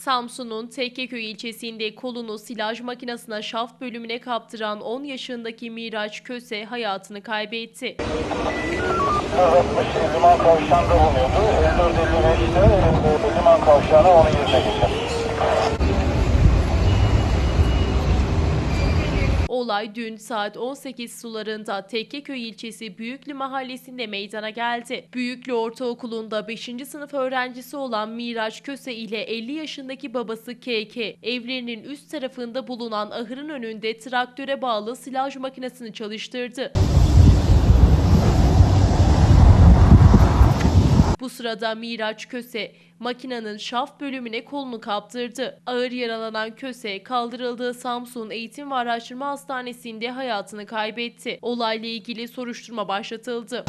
Samsun'un Tekkeköy ilçesinde kolunu silaj makinesine şaft bölümüne kaptıran 10 yaşındaki Miraç Köse hayatını kaybetti. Liman kavşağında bulunuyordu. 54-55'te liman kavşağına onun yerine geçer. Olay dün saat 18 sularında Tekkeköy ilçesi Büyüklü mahallesinde meydana geldi. Büyüklü Ortaokulu'nda 5. sınıf öğrencisi olan Miraç Köse ile 50 yaşındaki babası KK, evlerinin üst tarafında bulunan ahırın önünde traktöre bağlı silaj makinesini çalıştırdı. Bu sırada Miraç Köse, makinenin şaft bölümüne kolunu kaptırdı. Ağır yaralanan Köse, kaldırıldığı Samsun Eğitim ve Araştırma Hastanesi'nde hayatını kaybetti. Olayla ilgili soruşturma başlatıldı.